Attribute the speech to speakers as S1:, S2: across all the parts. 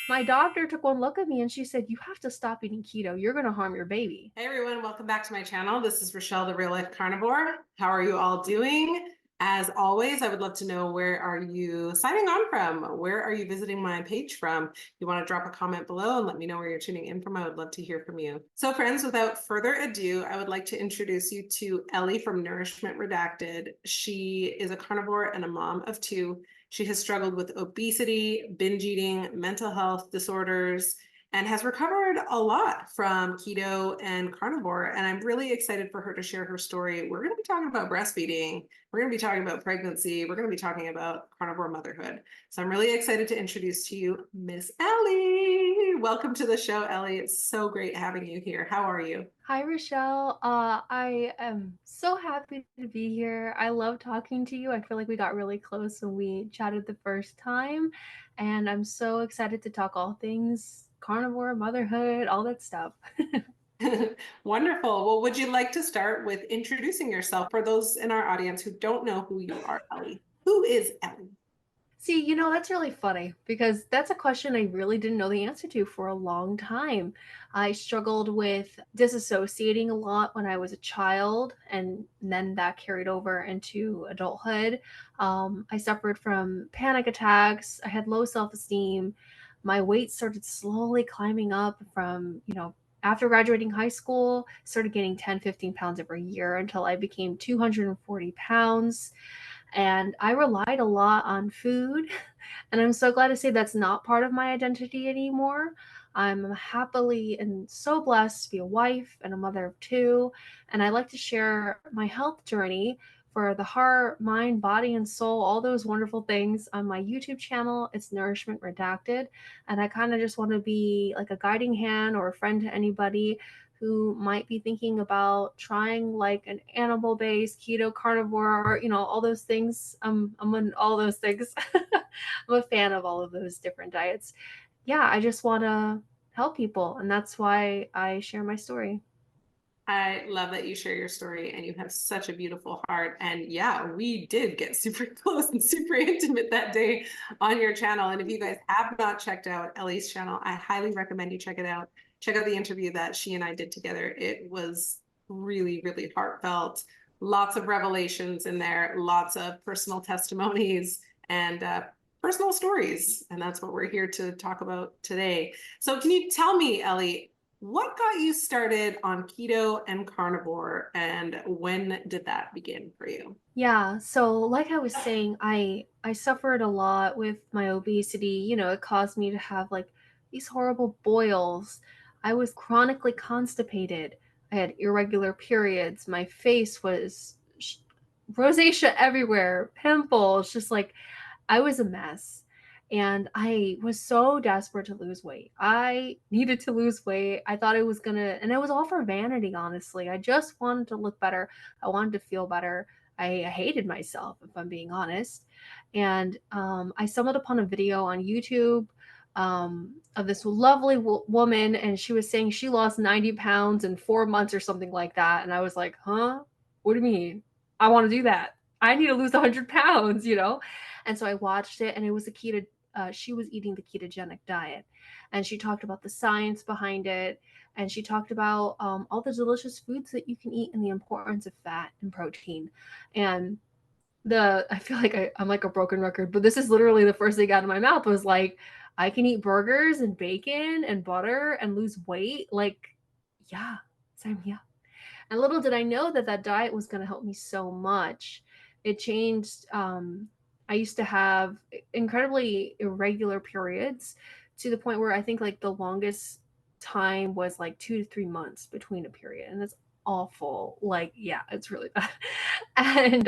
S1: My doctor took one look at me and she said, "You have to stop eating keto. You're going to harm your baby."
S2: Hey everyone, welcome back to my channel. This is Rochelle, the Real Life Carnivore. How are you all doing? As always, I would love to know, where are you signing on from? Where are you visiting my page from? You want to drop a comment below and let me know where you're tuning in from. I would love to hear from you. So friends, without further ado, I would like to introduce you to Ellie from Nourishment Redacted. She is a carnivore and a mom of two. She has struggled with obesity, binge eating, mental health disorders, and has recovered a lot from keto and carnivore. And I'm really excited for her to share her story. We're going to be talking about breastfeeding. We're going to be talking about pregnancy. We're going to be talking about carnivore motherhood. So I'm really excited to introduce to you Miss Ellie. Welcome to the show, Ellie. It's so great having you here. How are you?
S1: Hi, Rochelle. I am so happy to be here. I love talking to you. I feel like we got really close when we chatted the first time, and I'm so excited to talk all things carnivore, motherhood, all that stuff.
S2: Wonderful. Well, would you like to start with introducing yourself for those in our audience who don't know who you are, Ellie? Who is Ellie?
S1: See, that's really funny because that's a question I really didn't know the answer to for a long time. I struggled with disassociating a lot when I was a child, and then that carried over into adulthood. I suffered from panic attacks. I had low self esteem. My weight started slowly climbing up from, after graduating high school, started gaining 10, 15 pounds every year until I became 240 pounds, and I relied a lot on food. And I'm so glad to say that's not part of my identity anymore. I'm happily and so blessed to be a wife and a mother of two. And I like to share my health journey for the heart, mind, body, and soul, all those wonderful things on my YouTube channel. It's Nourishment Redacted. And I kind of just want to be like a guiding hand or a friend to anybody who might be thinking about trying like an animal-based keto carnivore, all those things. I'm on all those things. I'm a fan of all of those different diets. Yeah, I just want to help people, and that's why I share my story.
S2: I love that you share your story and you have such a beautiful heart. And yeah, we did get super close and super intimate that day on your channel. And if you guys have not checked out Ellie's channel, I highly recommend you check it out. Check out the interview that she and I did together. It was really, really heartfelt. Lots of revelations in there, lots of personal testimonies and personal stories. And that's what we're here to talk about today. So can you tell me, Ellie, what got you started on keto and carnivore, and when did that begin for you?
S1: Yeah, so like I was saying, I suffered a lot with my obesity. It caused me to have like these horrible boils. I was chronically constipated. I had irregular periods. My face was rosacea everywhere, pimples, just like I was a mess. And I was so desperate to lose weight. I needed to lose weight. I thought it was gonna, and it was all for vanity, honestly. I just wanted to look better. I wanted to feel better. I hated myself, if I'm being honest. And I stumbled upon a video on YouTube of this lovely woman, and she was saying she lost 90 pounds in 4 months or something like that. And I was like, huh? What do you mean? I want to do that. I need to lose 100 pounds. And so I watched it, and it was a keto. She was eating the ketogenic diet, and she talked about the science behind it, and she talked about all the delicious foods that you can eat and the importance of fat and protein. And I feel like I'm like a broken record, but this is literally the first thing out of my mouth was like, I can eat burgers and bacon and butter and lose weight. Like, yeah, sign me up. And little did I know that that diet was going to help me so much. It changed. I used to have incredibly irregular periods to the point where I think like the longest time was like 2 to 3 months between a period. And that's awful. Like, yeah, it's really bad. And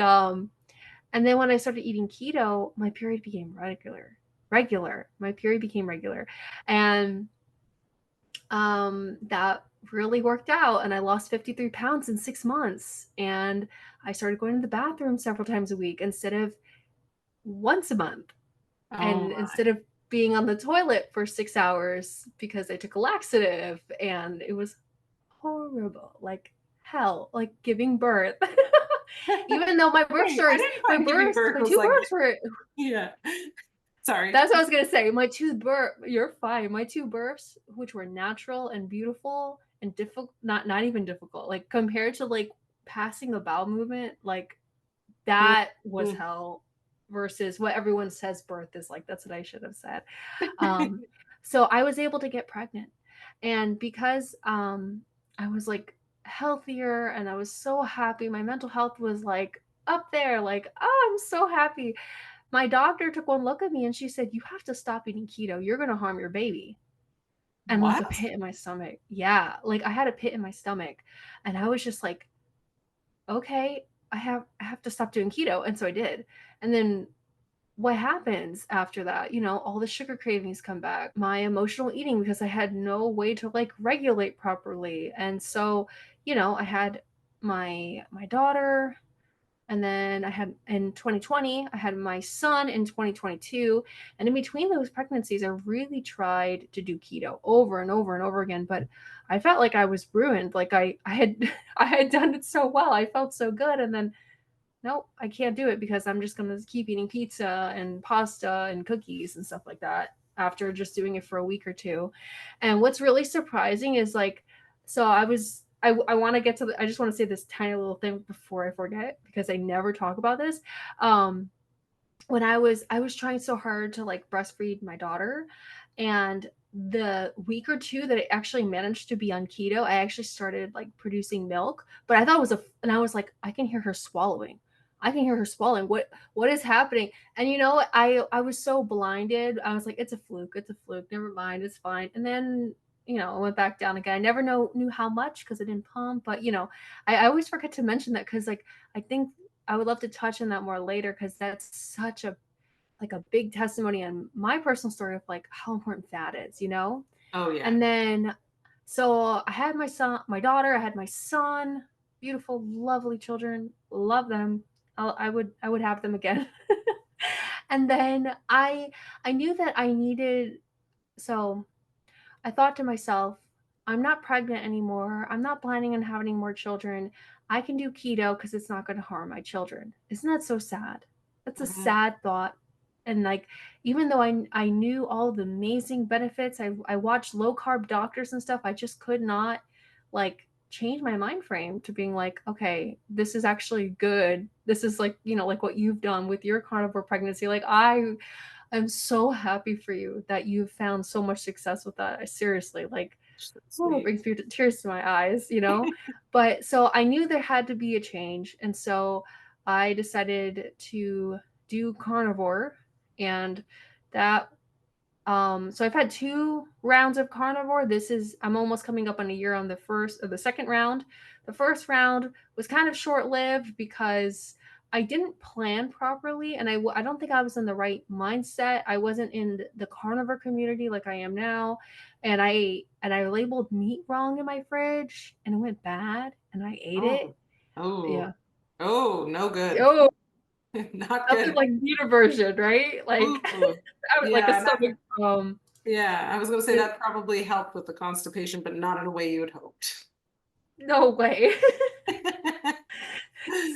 S1: then when I started eating keto, my period became regular. Regular. My period became regular. And that really worked out, and I lost 53 pounds in 6 months, and I started going to the bathroom several times a week instead of once a month,
S2: Oh
S1: and
S2: my.
S1: instead of being on the toilet for 6 hours because I took a laxative, and it was horrible, like hell, like giving birth. Even though my birth
S2: Wait, I
S1: stories,
S2: didn't find giving birth
S1: my
S2: was
S1: two
S2: like,
S1: births were
S2: yeah. Sorry.
S1: That's what I was gonna say. My 2 birth you're fine. My 2 births, which were natural and beautiful and difficult, not even difficult, like, compared to, like, passing a bowel movement, like, that was
S2: Mm.
S1: hell versus what everyone says birth is like. That's what I should have said. Um, so I was able to get pregnant, and because, I was, like, healthier and I was so happy, my mental health was, like, up there, like, "Oh, I'm so happy." My doctor took one look at me and she said, "You have to stop eating keto. You're gonna harm your baby." And, like, a
S2: What?
S1: pit in my stomach. Yeah, like, I had a pit in my stomach, and I was just like, "Okay, I have to stop doing keto," and so I did. And then what happens after that? You know, all the sugar cravings come back, my emotional eating because I had no way to, like, regulate properly, and so, I had my daughter, and then I had in 2020, I had my son in 2022. And in between those pregnancies, I really tried to do keto over and over and over again. But I felt like I was ruined. Like I had I had done it so well. I felt so good. And then nope, I can't do it because I'm just gonna keep eating pizza and pasta and cookies and stuff like that after just doing it for a week or two. And what's really surprising is like, so I want to get to I just want to say this tiny little thing before I forget because I never talk about this. Um, when I was trying so hard to like breastfeed my daughter, and the week or two that I actually managed to be on keto, I actually started like producing milk, but I thought it was and I was like, I can hear her swallowing. I can hear her swallowing. What is happening? And I was so blinded. I was like, it's a fluke. It's a fluke. Never mind. It's fine. And then I went back down again. I never knew how much because I didn't pump. But I always forget to mention that because like I think I would love to touch on that more later because that's such a like a big testimony on my personal story of like how important fat is.
S2: Oh, yeah.
S1: And then so I had my daughter, I had my son, beautiful, lovely children, love them. I would have them again. And then I knew that I needed so I thought to myself, I'm not pregnant anymore. I'm not planning on having more children. I can do keto because it's not going to harm my children. Isn't that so sad? That's a
S2: Mhm.
S1: sad thought. And like, even though I knew all the amazing benefits, I watched low carb doctors and stuff. I just could not like change my mind frame to being like, okay, this is actually good. This is like, like what you've done with your carnivore pregnancy. Like I'm so happy for you that you've found so much success with that. I seriously, like,
S2: So
S1: oh, it
S2: sweet.
S1: brings tears to my eyes. But so I knew there had to be a change. And so I decided to do carnivore. And that so I've had 2 rounds of carnivore. I'm almost coming up on a year on the first or the second round. The first round was kind of short lived because I didn't plan properly, and I don't think I was in the right mindset. I wasn't in the carnivore community like I am now, and I labeled meat wrong in my fridge, and it went bad, and I ate it.
S2: Oh, oh,
S1: Yeah.
S2: oh, no good.
S1: Oh,
S2: Not
S1: nothing
S2: good.
S1: like meat aversion, right? Like
S2: Ooh.
S1: I was like a
S2: Yeah,
S1: stomach.
S2: yeah, I was gonna say
S1: It,
S2: that probably helped with the constipation, but not in a way you had hoped.
S1: no way.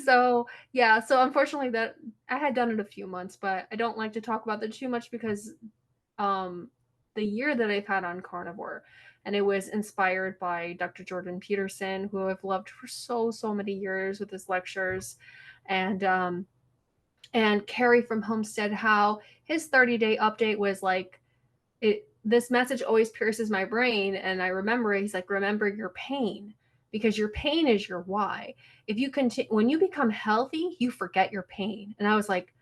S1: So yeah, so unfortunately that I had done it a few months, but I don't like to talk about that too much because um the year that I've had on carnivore, and it was inspired by Dr. Jordan Peterson, who I've loved for so many years with his lectures, and Carrie from Homestead, how his 30-day update was like this message always pierces my brain, and I remember it. He's like, remember your pain, because your pain is your why. If you continue, when you become healthy, you forget your pain. And I was like,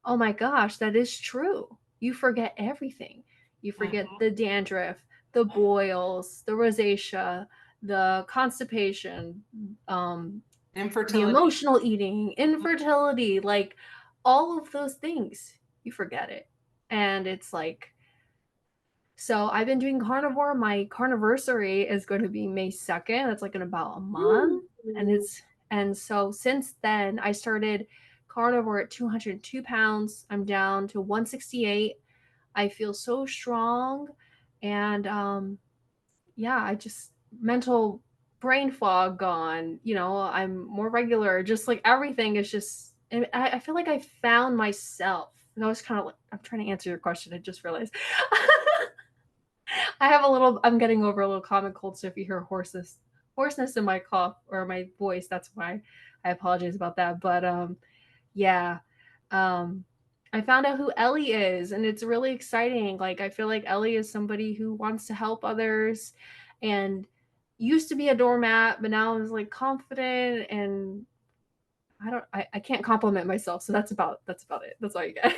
S1: oh my gosh, that is true. You forget everything. You forget
S2: Mhm.
S1: the dandruff, the boils, the rosacea, the constipation, the
S2: Infertility.
S1: emotional eating, infertility, like all of those things. You forget it. And it's like, so I've been doing carnivore. My carniversary is going to be May 2nd. That's like in about a month. And
S2: Ooh.
S1: so since then I started carnivore at 202 pounds. I'm down to 168. I feel so strong. And yeah, I just mental brain fog gone. I'm more regular. Just like everything is just I feel like I found myself. No, it's kind of like I'm trying to answer your question. I just realized. I have a little I'm getting over a little common cold, so if you hear hoarseness in my cough or my voice, that's why. I apologize about that. But yeah. Um I found out who Ellie is, and it's really exciting. Like I feel like Ellie is somebody who wants to help others and used to be a doormat, but now is like confident and I can't compliment myself, so that's about it. That's all you get.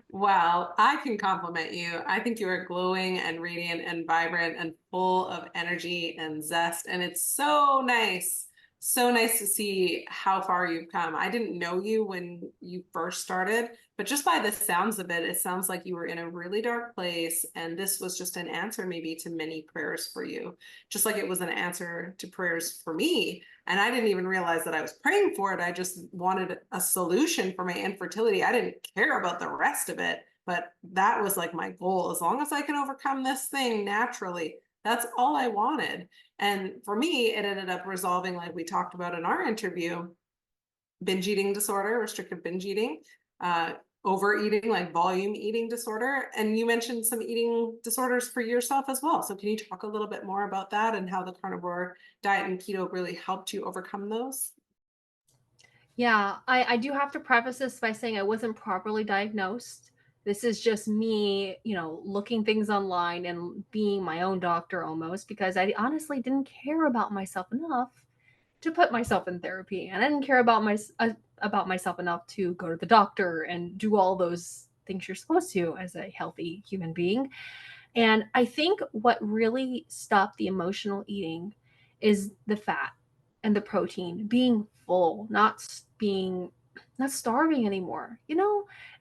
S2: Well, I can compliment you. I think you are glowing and radiant and vibrant and full of energy and zest. And it's so nice to see how far you've come. I didn't know you when you first started, but just by the sounds of it, it sounds like you were in a really dark place. And this was just an answer, maybe, to many prayers for you, just like it was an answer to prayers for me. And I didn't even realize that I was praying for it. I just wanted a solution for my infertility. I didn't care about the rest of it, but that was like my goal. As long as I can overcome this thing naturally, that's all I wanted. And for me, it ended up resolving, like we talked about in our interview, binge eating disorder, restrictive binge eating, uh, overeating, like volume eating disorder. And you mentioned some eating disorders for yourself as well. So can you talk a little bit more about that and how the carnivore diet and keto really helped you overcome those?
S1: Yeah, I do have to preface this by saying I wasn't properly diagnosed. This is just me, looking things online and being my own doctor almost because I honestly didn't care about myself enough to put myself in therapy, and I didn't care about myself enough to go to the doctor and do all those things you're supposed to as a healthy human being. And I think what really stopped the emotional eating is the fat and the protein being full, not starving anymore.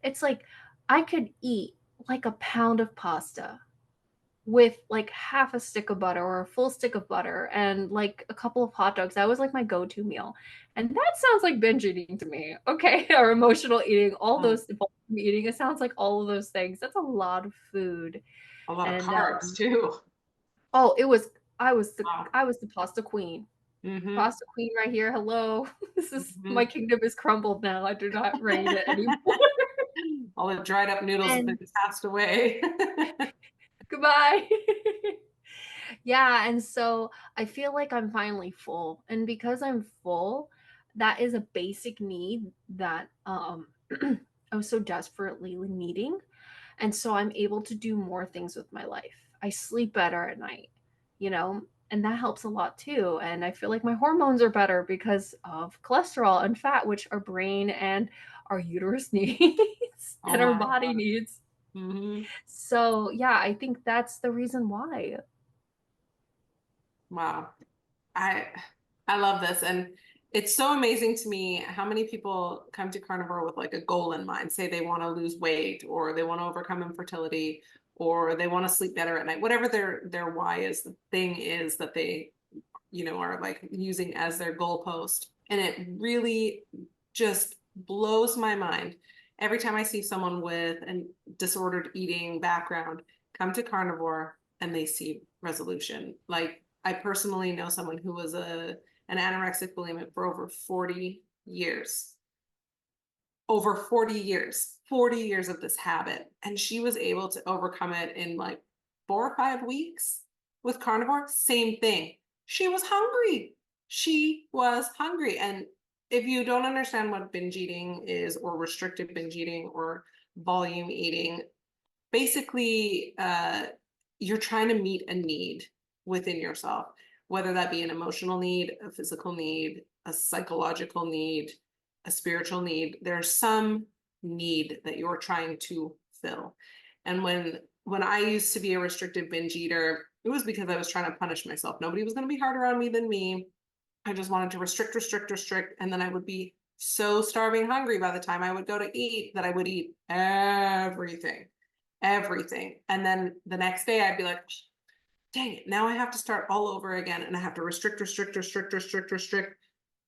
S1: It's like I could eat like a pound of pasta with like half a stick of butter or a full stick of butter and like a couple of hot dogs. That was like my go-to meal. And that sounds like binge eating to me. Okay. Or emotional eating, all
S2: Mm,
S1: those eating. It sounds like all of those things. That's a lot of food.
S2: a lot of
S1: And
S2: carbs too.
S1: oh, it was I was the
S2: Wow.
S1: I was the pasta queen.
S2: Hmm.
S1: Pasta queen right here. Hello. This is
S2: Hmm.
S1: my kingdom is crumbled now. I do not reign it anymore.
S2: All the dried up noodles have been
S1: And
S2: passed away.
S1: goodbye. Yeah, and so I feel like I'm finally full. And because I'm full, that is a basic need that I was so desperately needing. And so I'm able to do more things with my life. I sleep better at night, and that helps a lot too. And I feel like my hormones are better because of cholesterol and fat, which our brain and our uterus needs
S2: Oh
S1: and our
S2: my
S1: body
S2: God.
S1: needs.
S2: Hmm.
S1: So, yeah, I think that's the reason why.
S2: Wow. I I love this. And it's so amazing to me how many people come to carnivore with like a goal in mind, say they want to lose weight or they want to overcome infertility or they want to sleep better at night, whatever their why is, the thing is that they, are like using as their goalpost. And it really just blows my mind every time I see someone with a disordered eating background come to carnivore and they see resolution. Like I personally know someone who was an anorexic bulimic for over 40 years. Over 40 years of this habit. And she was able to overcome it in like 4 or 5 weeks with carnivore. Same thing. She was hungry. She was hungry. And if you don't understand what binge eating is, or restricted binge eating, or volume eating, basically, you're trying to meet a need within yourself, whether that be an emotional need, a physical need, a psychological need, a spiritual need. There's some need that you're trying to fill. And when I used to be a restrictive binge eater, it was because I was trying to punish myself. Nobody was going to be harder on me than me. I just wanted to restrict, restrict, restrict. And then I would be so starving hungry by the time I would go to eat that I would eat everything. And then the next day I'd be like, dang it, now I have to start all over again. And I have to restrict, restrict, restrict, restrict, restrict,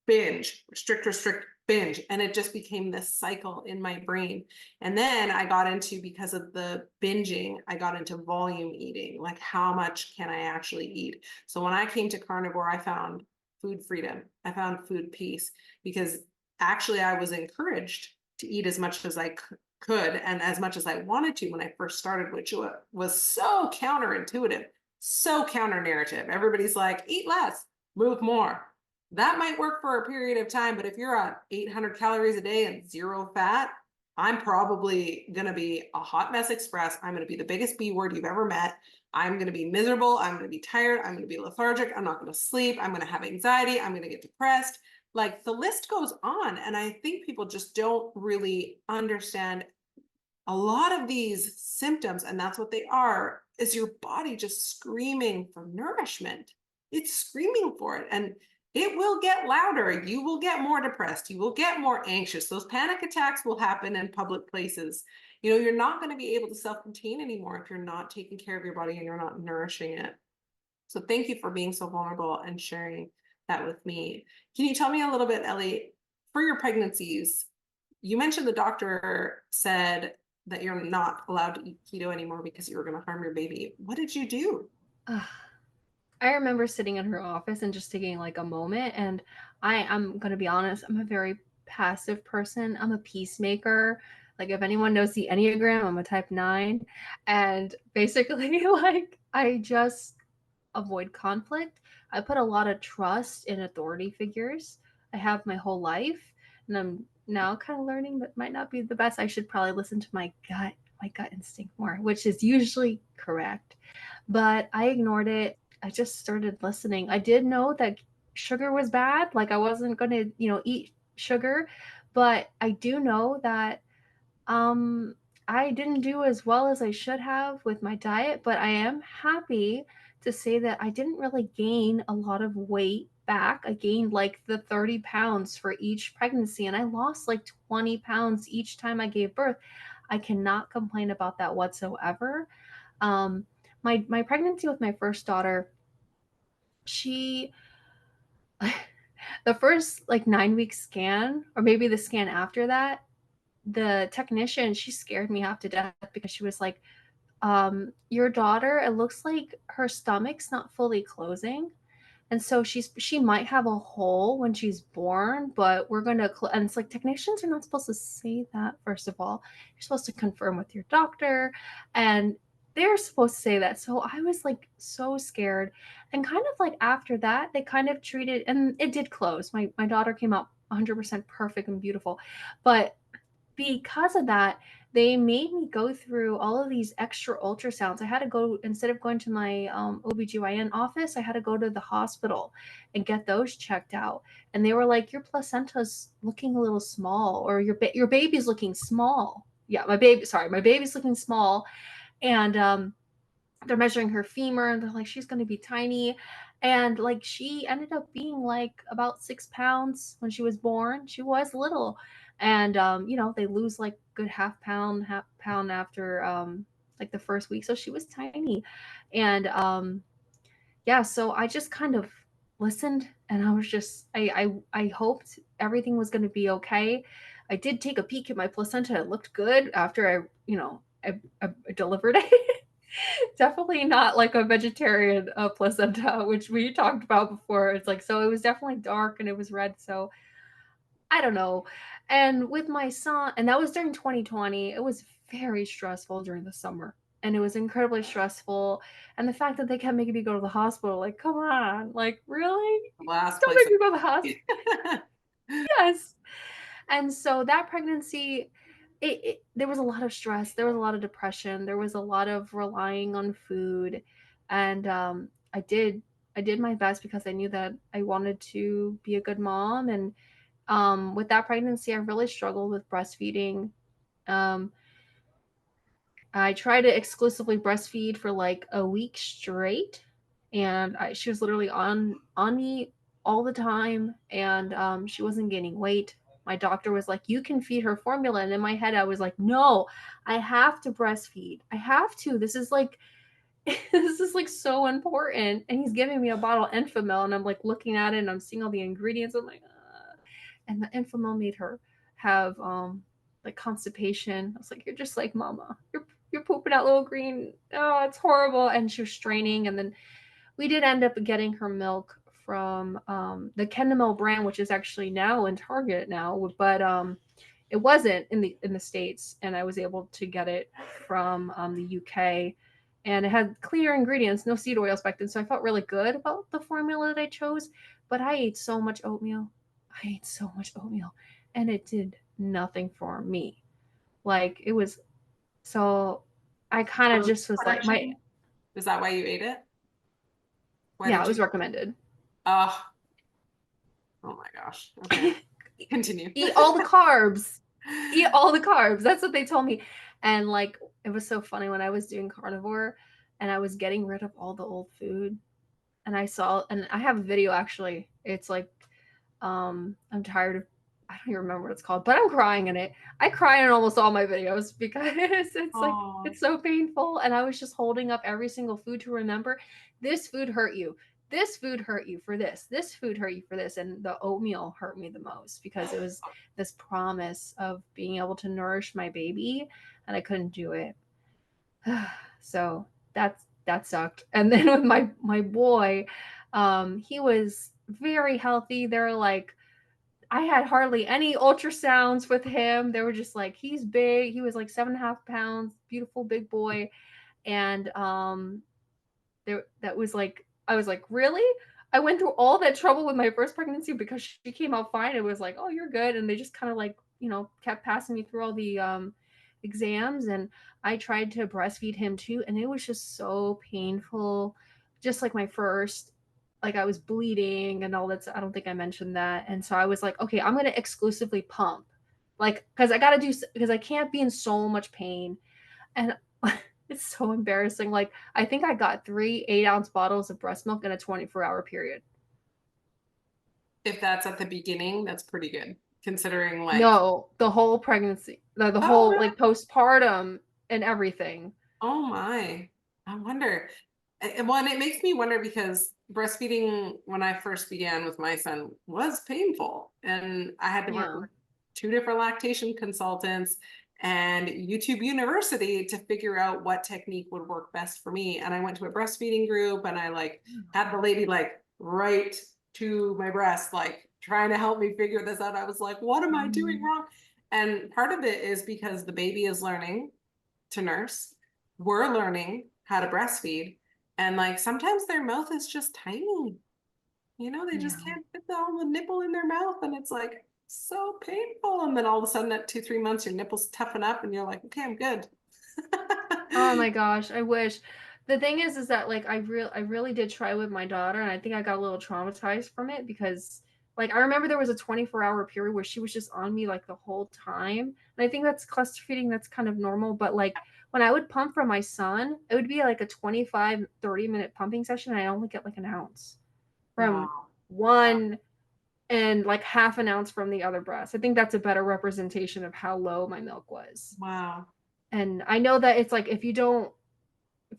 S2: binge, restrict, restrict, binge. And it just became this cycle in my brain. And then I got into, because of the binging, I got into volume eating, like how much can I actually eat? So when I came to carnivore, I found food freedom. I found food peace because actually I was encouraged to eat as much as I could, and as much as I wanted to when I first started, which was so counterintuitive, so counter narrative. Everybody's like, eat less, move more. That might work for a period of time, but if you're on 800 calories a day and zero fat, I'm probably going to be a hot mess express. I'm going to be the biggest B word you've ever met. I'm going to be miserable. I'm going to be tired. I'm going to be lethargic. I'm not going to sleep. I'm going to have anxiety. I'm going to get depressed. Like the list goes on. And I think people just don't really understand a lot of these symptoms, and that's what they are, is your body just screaming for nourishment. It's screaming for it. And it will get louder. You will get more depressed. You will get more anxious. Those panic attacks will happen in public places. You're not going to be able to self-contain anymore if you're not taking care of your body and you're not nourishing it. So thank you for being so vulnerable and sharing that with me. Can you tell me a little bit, Ellie, for your pregnancies? You mentioned the doctor said that you're not allowed to eat keto anymore because you were going to harm your baby. What did you do?
S1: I remember sitting in her office and just taking like a moment. And I'm going to be honest, I'm a very passive person. I'm a peacemaker. Like, if anyone knows the Enneagram, I'm a type 9. And basically, like, I just avoid conflict. I put a lot of trust in authority figures. I have my whole life, and I'm now kind of learning that might not be the best. I should probably listen to my gut instinct more, which is usually correct. But I ignored it. I just started listening. I did know that sugar was bad. Like, I wasn't going to, eat sugar, but I do know that um, I didn't do as well as I should have with my diet, but I am happy to say that I didn't really gain a lot of weight back. I gained like the 30 pounds for each pregnancy, and I lost like 20 pounds each time I gave birth. I cannot complain about that whatsoever. Um, my pregnancy with my first daughter, she the first like 9-week scan, or maybe the scan after that, the technician, she scared me half to death because she was like, your daughter, it looks like her stomach's not fully closing. And so she might have a hole when she's born, but we're going to and it's like, technicians are not supposed to say that. First of all, you're supposed to confirm with your doctor, and they're supposed to say that. So I was like so scared. And kind of like after that, they kind of treated, and it did close. My daughter came out 100% perfect and beautiful. But because of that, they made me go through all of these extra ultrasounds. I had to go, instead of going to my OBGYN office, I had to go to the hospital and get those checked out. And they were like, your placenta's looking a little small, or your baby's looking small. Yeah, my baby's looking small. And they're measuring her femur, and they're like, she's going to be tiny. And like, she ended up being like about 6 pounds when she was born. She was little. And they lose like good half pound after like the first week, so she was tiny. And yeah, so I just kind of listened, and I was just, I hoped everything was going to be okay. I did take a peek at my placenta. It looked good after I delivered it. Definitely not like a vegetarian placenta, which we talked about before. It's like, so it was definitely dark and it was red. So I don't know. And with my son, and that was during 2020, it was very stressful during the summer. And it was incredibly stressful. And the fact that they kept making me go to the hospital, like, come on, like, really?
S2: Last
S1: Don't
S2: place.
S1: make me go to the hospital. Yes. And so that pregnancy, there was a lot of stress, there was a lot of depression, there was a lot of relying on food. And I did my best because I knew that I wanted to be a good mom. And with that pregnancy, I really struggled with breastfeeding. um, I tried to exclusively breastfeed for like a week straight, and she was literally on me all the time, and she wasn't gaining weight. My doctor was like, "You can feed her formula," and in my head, I was like, "No, I have to breastfeed. I have to. This is like, this is like so important." And he's giving me a bottle of Enfamil, and I'm like looking at it, and I'm seeing all the ingredients. I'm like, and the Enfamil made her have like constipation. I was like, "You're just like mama. You're pooping out little green. Oh, it's horrible." And she was straining. And then we did end up getting her milk from the Kendamil brand, which is actually now in Target now. But it wasn't in the States, and I was able to get it from the UK, and it had clear ingredients, no seed oil expected. So I felt really good about the formula that I chose. But I ate so much oatmeal. I ate so much oatmeal, and it did nothing for me. Like it was so. I kind of
S2: Growth
S1: just was like my
S2: production? Is that why you ate it? Why
S1: yeah,
S2: did
S1: it
S2: you?
S1: was recommended.
S2: Oh, oh my gosh. Okay. Continue.
S1: Eat all the carbs. Eat all the carbs. That's what they told me. And like it was so funny when I was doing carnivore and I was getting rid of all the old food and I have a video actually. It's like I'm tired of I don't even remember what it's called, but I'm crying in it. I cry in almost all my videos because it's like
S2: Oh,
S1: it's so painful and I was just holding up every single food to remember this food hurt you. This food hurt you for this. This food hurt you for this, and the oatmeal hurt me the most because it was this promise of being able to nourish my baby and I couldn't do it. So that sucked. And then with my boy, he was very healthy. They're like I had hardly any ultrasounds with him. They were just like he's big. He was like 7.5 pounds, beautiful big boy, and there that was like I was like really. I went through all that trouble with my first pregnancy because she came out fine. It was like, oh, you're good, and they just kind of like kept passing me through all the exams, and I tried to breastfeed him too, and it was just so painful, just like my first. Like I was bleeding and all that. I don't think I mentioned that, and so I was like, okay, I'm gonna exclusively pump, like because I gotta do because I can't be in so much pain, and it's so embarrassing. Like I think I got 3 8-ounce bottles of breast milk in a 24-hour period.
S2: if that's at the beginning, that's pretty good considering like,
S1: No, the whole pregnancy, the
S2: oh,
S1: whole
S2: really?
S1: like postpartum and everything.
S2: Oh my. I wonder. Well, and it makes me wonder because breastfeeding when I first began with my son was painful. And I had to work
S1: Yeah.
S2: with two different lactation consultants and YouTube University to figure out what technique would work best for me. And I went to a breastfeeding group and I like had the lady like right to my breast, like trying to help me figure this out. I was like, what am I doing
S1: Mm,
S2: wrong? And part of it is because the baby is learning to nurse. We're learning how to breastfeed. And like sometimes their mouth is just tiny. They just
S1: yeah.
S2: can't fit the nipple in their mouth. And it's like so painful. And then all of a sudden at 2, 3 months, your nipples toughen up and you're like, okay, I'm good.
S1: Oh my gosh, I wish. The thing is that like I really did try with my daughter and I think I got a little traumatized from it because like I remember there was a 24-hour period where she was just on me like the whole time. And I think that's cluster feeding, that's kind of normal, but like when I would pump for my son, it would be like a 25 30 minute pumping session and I only get like an ounce from
S2: Wow.
S1: one and like half an ounce from the other breast. I think that's a better representation of how low my milk was.
S2: Wow.
S1: And I know that it's like if you don't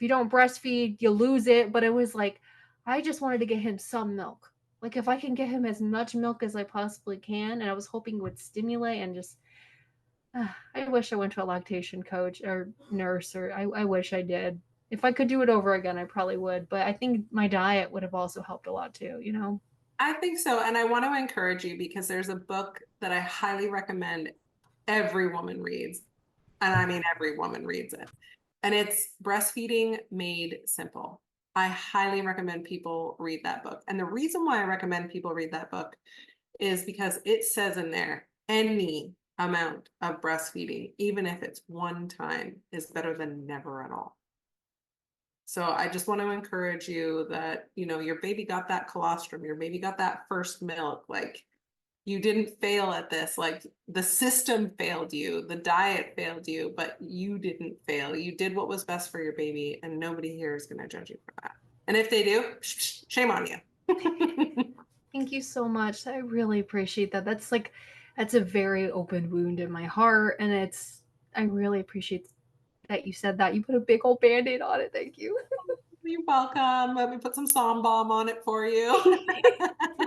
S1: breastfeed, you lose it. But it was like, I just wanted to get him some milk. Like if I can get him as much milk as I possibly can, and I was hoping it would stimulate and just. I wish I went to a lactation coach or nurse, or I wish I did. If I could do it over again, I probably would. But I think my diet would have also helped a lot too. You know.
S2: I think so. And I want to encourage you because there's a book that I highly recommend every woman reads. And I mean, every woman reads it. And it's Breastfeeding Made Simple. I highly recommend people read that book. And the reason why I recommend people read that book is because it says in there any amount of breastfeeding, even if it's one time, is better than never at all. So I just want to encourage you that, your baby got that colostrum, your baby got that first milk. Like you didn't fail at this. Like the system failed you, the diet failed you, but you didn't fail. You did what was best for your baby, and nobody here is going to judge you for that. And if they do, shame on you.
S1: Thank you so much. I really appreciate that. That's a very open wound in my heart, and I really appreciate that you said that. You put a big old band-aid on it. Thank you.
S2: You're welcome. Let me put some Psalm Balm on it for you.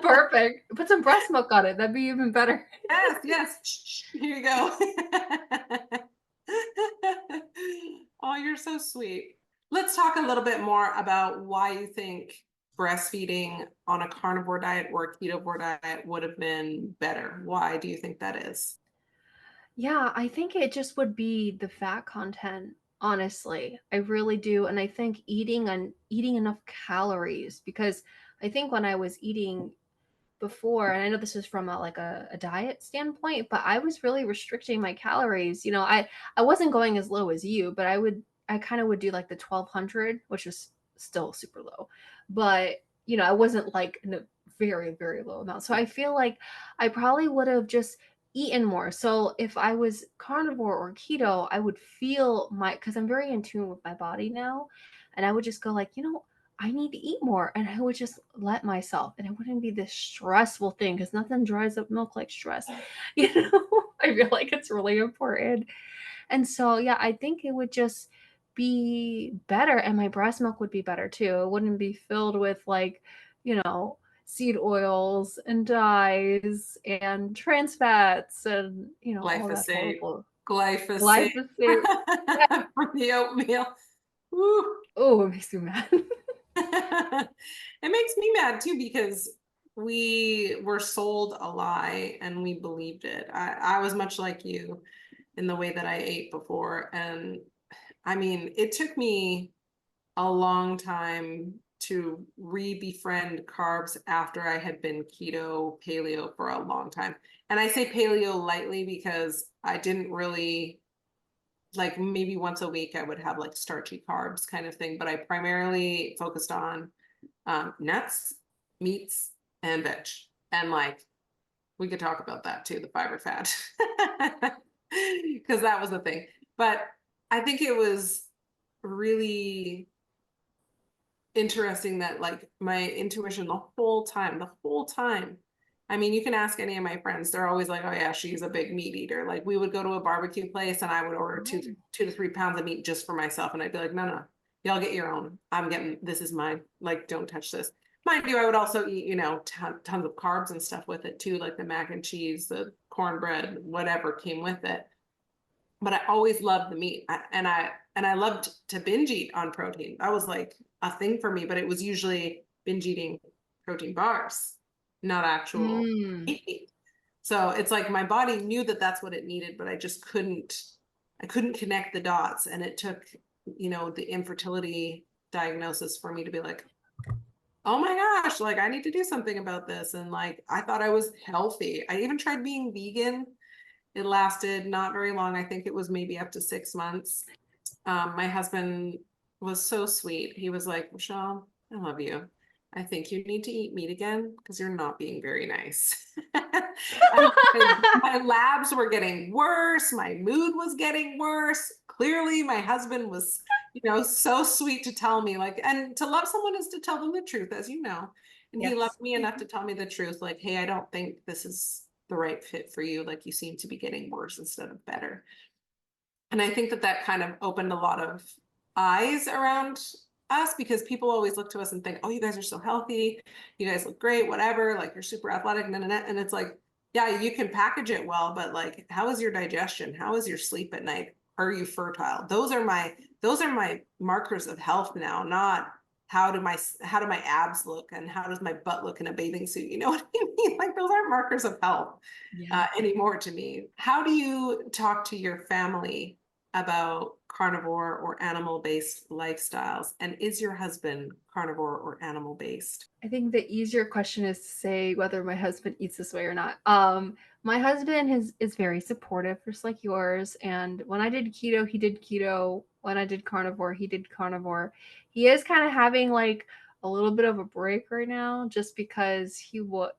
S1: Perfect. Put some breast milk on it. That'd be even better.
S2: Yes, yes. Here you go. Oh, you're so sweet. Let's talk a little bit more about why you think breastfeeding on a carnivore diet or a ketovore diet would have been better. Why do you think that is?
S1: Yeah, I think it just would be the fat content, honestly. I really do. And I think eating enough calories, because I think when I was eating before, and I know this is from a diet standpoint, but I was really restricting my calories. I wasn't going as low as you, but I kind of would do like the 1200, which is still super low. But, I wasn't like in a very, very low amount. So I feel like I probably would have just eaten more. So if I was carnivore or keto, I would feel because I'm very in tune with my body now. And I would just go like, I need to eat more. And I would just let myself, and it wouldn't be this stressful thing because nothing dries up milk like stress. I feel like it's really important. And so, yeah, I think it would just be better. And my breast milk would be better too. It wouldn't be filled with seed oils and dyes and trans fats and, all that
S2: Glyphosate,
S1: horrible
S2: glyphosate
S1: glyphosate. Yeah.
S2: for the oatmeal. Woo.
S1: Oh, it makes me mad.
S2: It makes me mad too because we were sold a lie and we believed it. I was much like you in the way that I ate before. And I mean, it took me a long time to re-befriend carbs after I had been keto, paleo for a long time. And I say paleo lightly because I didn't really like maybe once a week I would have like starchy carbs kind of thing, but I primarily focused on nuts, meats, and veg. And like we could talk about that too, the fiber fat, because that was the thing. But I think it was really interesting that like my intuition the whole time. I mean, you can ask any of my friends, they're always like, oh yeah, she's a big meat eater. Like we would go to a barbecue place and I would order
S1: Oh.
S2: 2 to 3 pounds of meat just for myself. And I'd be like, no, no, y'all get your own. I'm getting, this is mine. Like, don't touch this. Mind you, I would also eat, tons of carbs and stuff with it too, like the mac and cheese, the cornbread, whatever came with it. But I always loved the meat. And I loved to binge eat on protein. That was like a thing for me, but it was usually binge eating protein bars, not actual
S1: Mm.
S2: meat. So it's like my body knew that that's what it needed, but I couldn't connect the dots. And it took, the infertility diagnosis for me to be like, oh my gosh, like I need to do something about this. And like I thought I was healthy. I even tried being vegan. It lasted not very long. I think it was maybe up to 6 months. My husband was so sweet. He was like, Michelle, I love you. I think you need to eat meat again because you're not being very nice. And my labs were getting worse. My mood was getting worse. Clearly, my husband was, so sweet to tell me, like, and to love someone is to tell them the truth, as you know. And he loved
S1: Yes.
S2: me enough to tell me the truth, like, hey, I don't think this is the right fit for you. Like, you seem to be getting worse instead of better. And I think that that kind of opened a lot of eyes around us because people always look to us and think, oh, you guys are so healthy. You guys look great, whatever. Like you're super athletic. Nah, nah, nah. And it's like, yeah, you can package it well, but like, how is your digestion? How is your sleep at night? Are you fertile? Those are my markers of health now, not how do my abs look and how does my butt look in a bathing suit? You know what I mean? Like those aren't markers of health
S1: Yeah.
S2: anymore to me. How do you talk to your family about carnivore or animal-based lifestyles? And is your husband carnivore or animal-based?
S1: I think the easier question is to say whether my husband eats this way or not. My husband is very supportive, just like yours. And when I did keto, he did keto. When I did carnivore, he did carnivore. He is kind of having like a little bit of a break right now, just because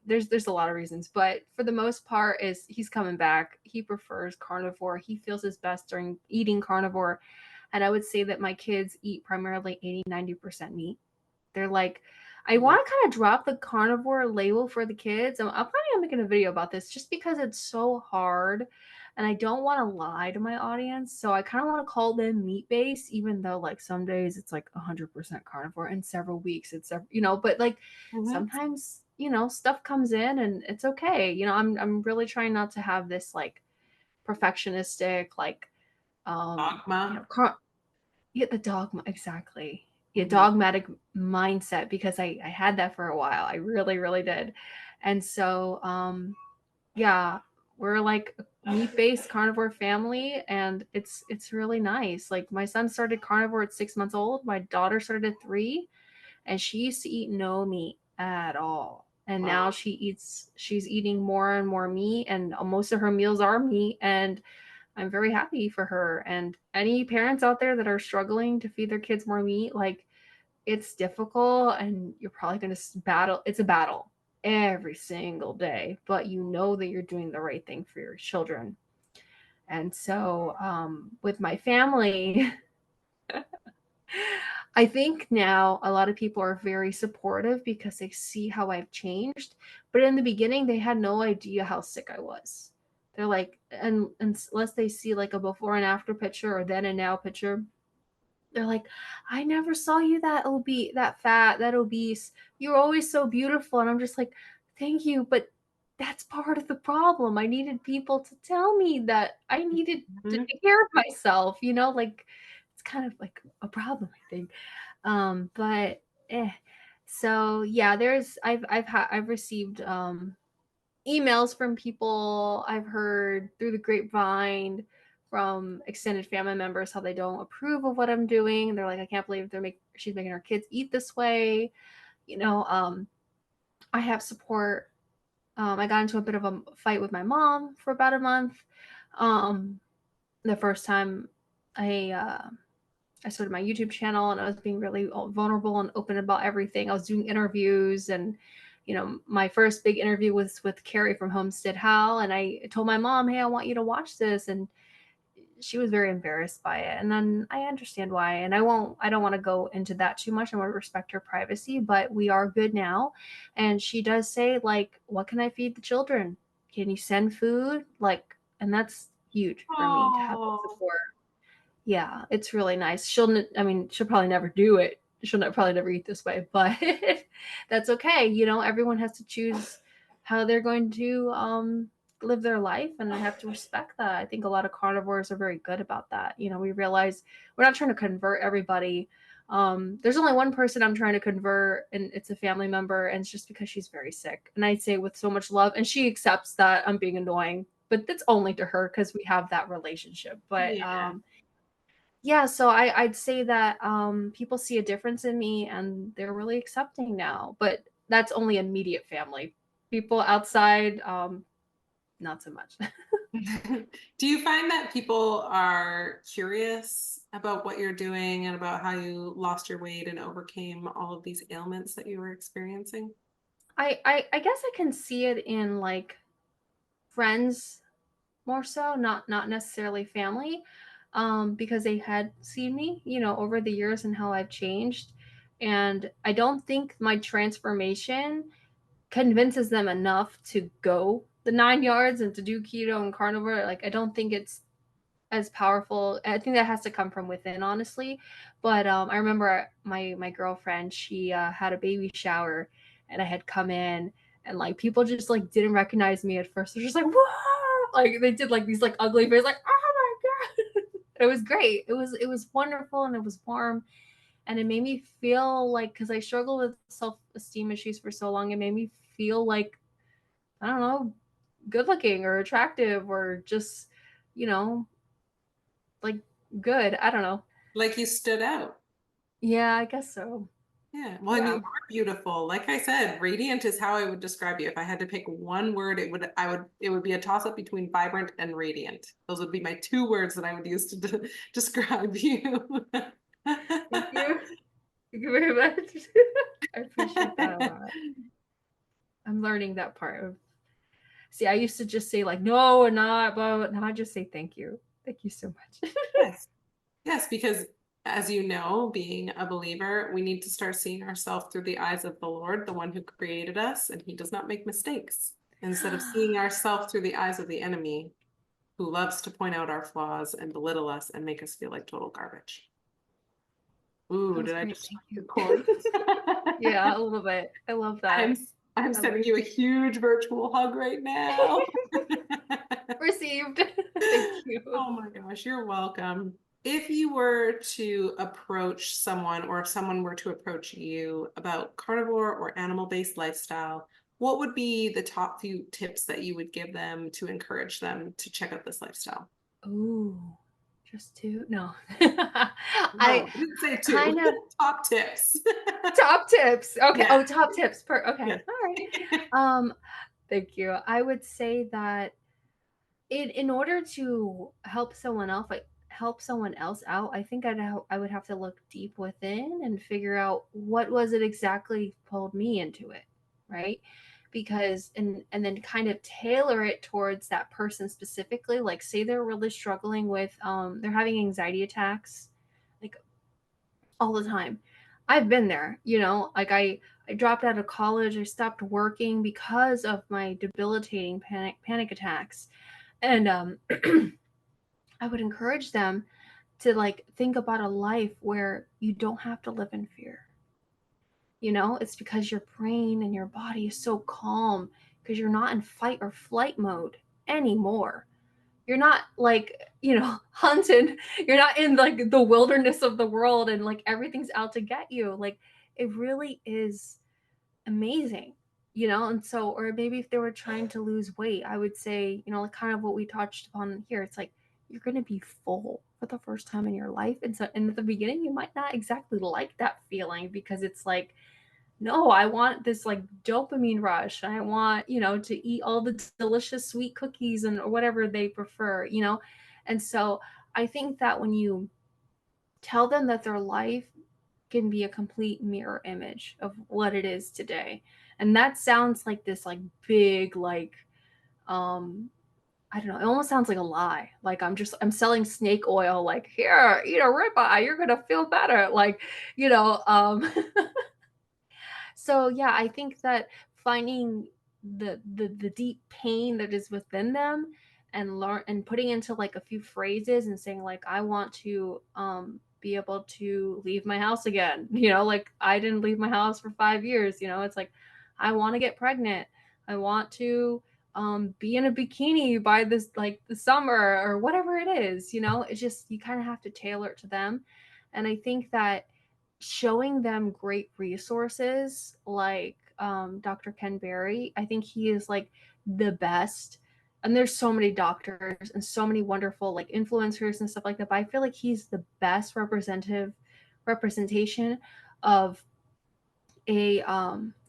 S1: there's a lot of reasons, but for the most part, is he's coming back. He prefers carnivore. He feels his best during eating carnivore, and I would say that my kids eat primarily 80-90% meat. They're like, I
S2: Mhm.
S1: want to kind of drop the carnivore label for the kids. I'm planning on making a video about this just because it's so hard and I don't want to lie to my audience. So I kind of want to call them meat based, even though like some days it's like 100% carnivore and several weeks but like
S2: Mhm.
S1: sometimes, stuff comes in and it's okay. I'm really trying not to have this like perfectionistic, like,
S2: Dogma.
S1: yeah, the dogma, exactly. Yeah,
S2: Mhm.
S1: dogmatic mindset, because I had that for a while. I really, really did. And so, yeah, we're like meat-based carnivore family, and it's really nice. Like my son started carnivore at 6 months old. My daughter started at 3, and she used to eat no meat at all. And now
S2: Wow.
S1: she's eating more and more meat, and most of her meals are meat. And I'm very happy for her. And any parents out there that are struggling to feed their kids more meat, like it's difficult and you're probably going to battle. It's a battle every single day, but you know that you're doing the right thing for your children. And so, with my family, I think now a lot of people are very supportive because they see how I've changed. But in the beginning, they had no idea how sick I was. They're like, and unless they see like a before and after picture or then and now picture, they're like, I never saw you that obese, that fat, that obese. You're always so beautiful. And I'm just like, thank you. But that's part of the problem. I needed people to tell me that I needed to
S2: Mhm.
S1: take care of myself, like it's kind of like a problem, I think. But so yeah, I've received emails from people. I've heard through the grapevine from extended family members how they don't approve of what I'm doing. They're like, I can't believe she's making her kids eat this way. You know, I have support. I got into a bit of a fight with my mom for about a month. Um, the first time I I started my YouTube channel, and I was being really vulnerable and open about everything. I was doing interviews, and my first big interview was with Carrie from Homestead Hal, and I told my mom, "Hey, I want you to watch this," and she was very embarrassed by it. And then I understand why, and I don't want to go into that too much. I want to respect her privacy, but we are good now. And she does say, like, what can I feed the children? Can you send food? Like, and that's huge for me to have that
S2: Oh,
S1: support. Yeah, it's really nice. I mean, she'll probably never do it. Probably never eat this way, but that's okay. Everyone has to choose how they're going to live their life, and I have to respect that. I think a lot of carnivores are very good about that. We realize we're not trying to convert everybody. There's only one person I'm trying to convert, and it's a family member, and it's just because she's very sick. And I say with so much love, and she accepts that I'm being annoying, but that's only to her because we have that relationship. But
S2: yeah.
S1: yeah, so I'd say that people see a difference in me and they're really accepting now. But that's only immediate family. People outside, not so much.
S2: Do you find that people are curious about what you're doing and about how you lost your weight and overcame all of these ailments that you were experiencing?
S1: I guess I can see it in like friends more so, not necessarily family, because they had seen me, over the years and how I've changed. And I don't think my transformation convinces them enough to go the 9 yards and to do keto and carnivore. Like, I don't think it's as powerful. I think that has to come from within, honestly. But I remember my girlfriend, she had a baby shower, and I had come in, and like people just like didn't recognize me at first. They're just like, whoa, like they did like these like ugly faces, like, oh my god. It was great. It was wonderful, and it was warm, and it made me feel like, because I struggled with self-esteem issues for so long, it made me feel like, I don't know, good looking or attractive or just, you know, like good. I don't know.
S2: Like you stood out.
S1: Yeah, I guess so.
S2: Yeah. Well, and you
S1: Yeah.
S2: are beautiful. Like I said, radiant is how I would describe you. If I had to pick one word, it would be a toss up between vibrant and radiant. Those would be my two words that I would use to describe you.
S1: Thank you. Thank you very much. I appreciate that a lot. I'm learning that part of. See, I used to just say like no and not, but now I just say thank you. Thank you so much.
S2: Yes. Yes, because as you know, being a believer, we need to start seeing ourselves through the eyes of the Lord, the one who created us, and he does not make mistakes. Instead of seeing ourselves through the eyes of the enemy, who loves to point out our flaws and belittle us and make us feel like total garbage.
S1: That
S2: Ooh,
S1: was
S2: did I
S1: great.
S2: just
S1: Thank
S2: strike the
S1: you.
S2: chord?
S1: Yeah, a little bit. I love
S2: I'm
S1: that.
S2: I'm
S1: I love
S2: sending you a huge virtual hug right now.
S1: Received. Thank you.
S2: Oh my gosh, you're welcome. If you were to approach someone, or if someone were to approach you about carnivore or animal-based lifestyle, what would be the top few tips that you would give them to encourage them to check out this lifestyle?
S1: Ooh, just two? No. I
S2: No, I didn't say two.
S1: kind of
S2: Top tips.
S1: top tips. Okay.
S2: Yeah.
S1: Oh, top tips per okay.
S2: Yeah.
S1: All right. Um, thank you. I would say that in order to help someone else, like help someone else out, I think I would have to look deep within and figure out what was it exactly pulled me into it, right? Because and then kind of tailor it towards that person specifically. Like say they're really struggling with they're having anxiety attacks like all the time. I've been there, like I dropped out of college, I stopped working because of my debilitating panic attacks. And I would encourage them to like think about a life where you don't have to live in fear. It's because your brain and your body is so calm because you're not in fight or flight mode anymore. You're not like, hunted. You're not in like the wilderness of the world and like everything's out to get you. Like it really is amazing, and so, or maybe if they were trying to lose weight, I would say, like kind of what we touched upon here. It's like you're going to be full for the first time in your life, and so, and at the beginning you might not exactly like that feeling because it's like, no, I want this like dopamine rush. I want, to eat all the delicious sweet cookies and or whatever they prefer, and so I think that when you tell them that their life can be a complete mirror image of what it is today. And that sounds like this like big like I don't know, it almost sounds like a lie. Like I'm selling snake oil, like here, eat a ribeye, you're gonna feel better. Like, you know, um so yeah, I think that finding the deep pain that is within them and learn and putting into like a few phrases and saying like I want to be able to leave my house again. Like I didn't leave my house for 5 years, it's like I want to get pregnant. I want to be in a bikini by this like the summer or whatever it is, it's just you kind of have to tailor it to them. And I think that showing them great resources like Dr. Ken Berry. I think he is like the best. And there's so many doctors and so many wonderful like influencers and stuff like that. But I feel like he's the best representation of a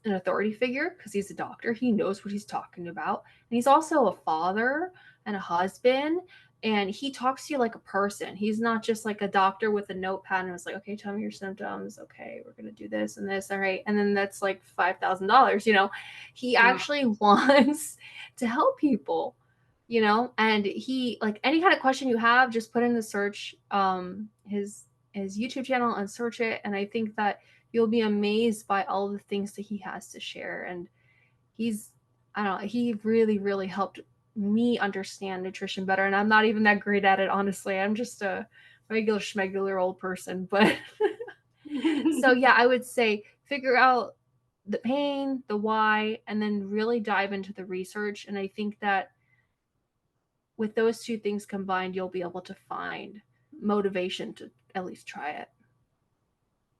S1: an authority figure because he's a doctor. He knows what he's talking about. And he's also a father and a husband. And he talks to you like a person. He's not just like a doctor with a notepad and it's like, okay, tell me your symptoms. Okay, we're gonna do this and this. All right. And then that's like $5,000. He
S2: Mm.
S1: actually wants to help people, and he like any kind of question you have, just put in the search, his YouTube channel and search it. And I think that you'll be amazed by all the things that he has to share. And he's, I don't know, he really, really helped me understand nutrition better. And I'm not even that great at it, honestly. I'm just a regular schmegular old person. But so, yeah, I would say figure out the pain, the why, and then really dive into the research. And I think that with those two things combined, you'll be able to find motivation to at least try it.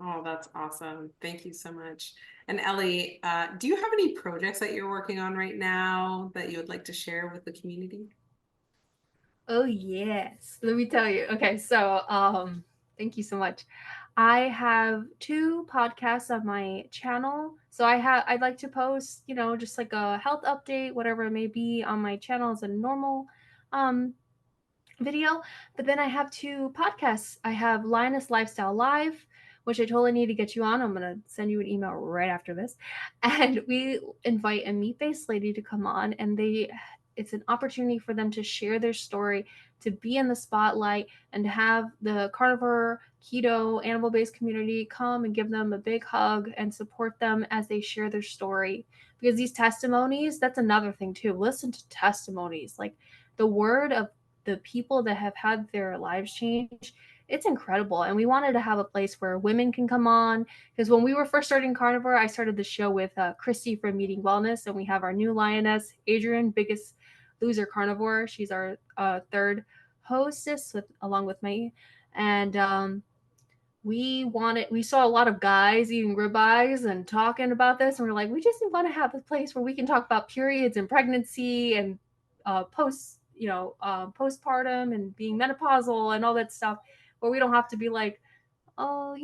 S2: Oh, that's awesome. Thank you so much. And Ellie, do you have any projects that you're working on right now that you would like to share with the community?
S1: Oh yes. Let me tell you. Okay, so thank you so much. I have two podcasts on my channel. So I'd like to post, just like a health update, whatever it may be on my channel as a normal um video. But then I have two podcasts. I have Linus Lifestyle Live, which I totally need to get you on. I'm going to send you an email right after this. And we invite a meat based lady to come on, and it's an opportunity for them to share their story, to be in the spotlight, and to have the carnivore, keto, animal based community come and give them a big hug and support them as they share their story. Because these testimonies, that's another thing too. Listen to testimonies. Like the word of the people that have had their lives change, it's incredible. And we wanted to have a place where women can come on, because when we were first starting carnivore, I started the show with Christy from Meeting Wellness, and we have our new lioness Adrian, biggest loser carnivore. She's our third hostess along with me. And we saw a lot of guys eating ribeyes and talking about this, and we're like, we just want to have a place where we can talk about periods and pregnancy and postpartum and being menopausal and all that stuff, where we don't have to be like, oh,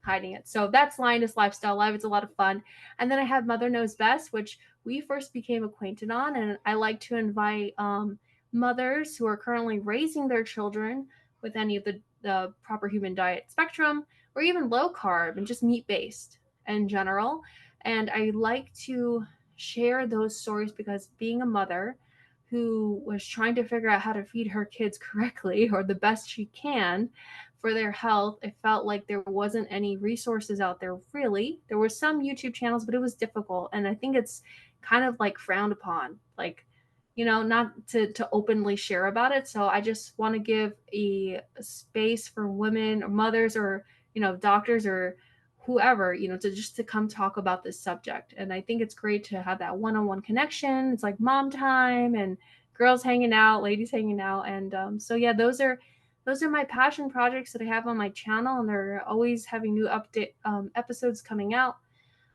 S1: hiding it. So that's Lioness Lifestyle Live. It's a lot of fun. And then I have Mother Knows Best, which we first became acquainted on. And I like to invite mothers who are currently raising their children with any of the proper human diet spectrum, or even low carb and just meat based in general. And I like to share those stories because being a mother who was trying to figure out how to feed her kids correctly or the best she can for their health, it felt like there wasn't any resources out there really. There were some YouTube channels, but it was difficult. And I think it's kind of like frowned upon, like, not to openly share about it. So I just want to give a space for women or mothers or, doctors or whoever, to come talk about this subject. And I think it's great to have that one-on-one connection. It's like mom time and girls hanging out, ladies hanging out. And so yeah, those are my passion projects that I have on my channel, and they're always having new update episodes coming out.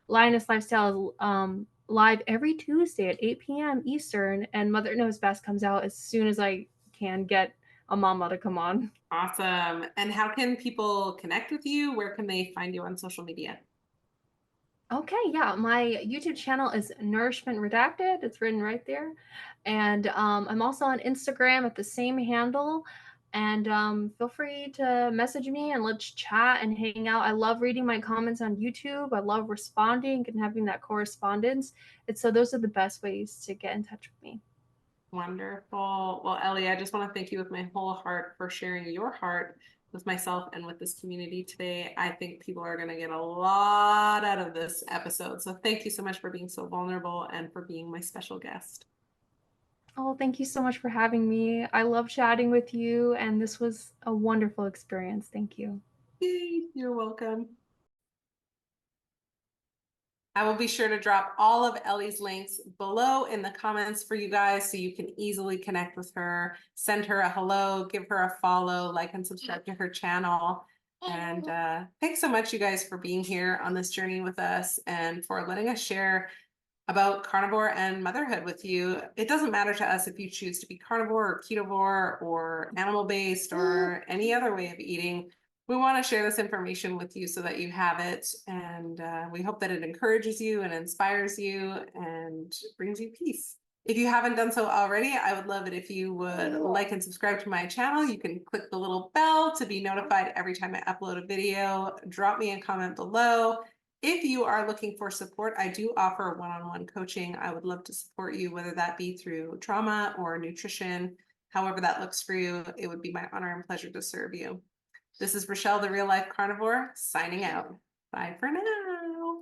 S1: Lioness Lifestyle is live every Tuesday at 8 p.m. Eastern, and Mother Knows Best comes out as soon as I can get a mama to come on.
S2: Awesome. And how can people connect with you? Where can they find you on social media?
S1: Okay, yeah, my YouTube channel is Nourishment Redacted. It's written right there, and I'm also on Instagram at the same handle. And feel free to message me and let's chat and hang out. I love reading my comments on YouTube. I love responding and having that correspondence. Those are the best ways to get in touch with me.
S2: Wonderful. Well, Ellie, I just want to thank you with my whole heart for sharing your heart with myself and with this community today. I think people are going to get a lot out of this episode. So thank you so much for being so vulnerable and for being my special guest.
S1: Oh, thank you so much for having me. I love chatting with you, and this was a wonderful experience. Thank you.
S2: Yay, you're welcome. I will be sure to drop all of Ellie's links below in the comments for you guys so you can easily connect with her, send her a hello, give her a follow, like and subscribe to her channel. And thanks so much, you guys, for being here on this journey with us and for letting us share about carnivore and motherhood with you. It doesn't matter to us if you choose to be carnivore or ketovore or animal-based or any other way of eating. We want to share this information with you so that you have it. And we hope that it encourages you and inspires you and brings you peace. If you haven't done so already, I would love it if you would like and subscribe to my channel. You can click the little bell to be notified every time I upload a video. Drop me a comment below. If you are looking for support, I do offer one-on-one coaching. I would love to support you, whether that be through trauma or nutrition, however that looks for you. It would be my honor and pleasure to serve you. This is Rochelle, the Real Life Carnivore, signing out. Bye for now.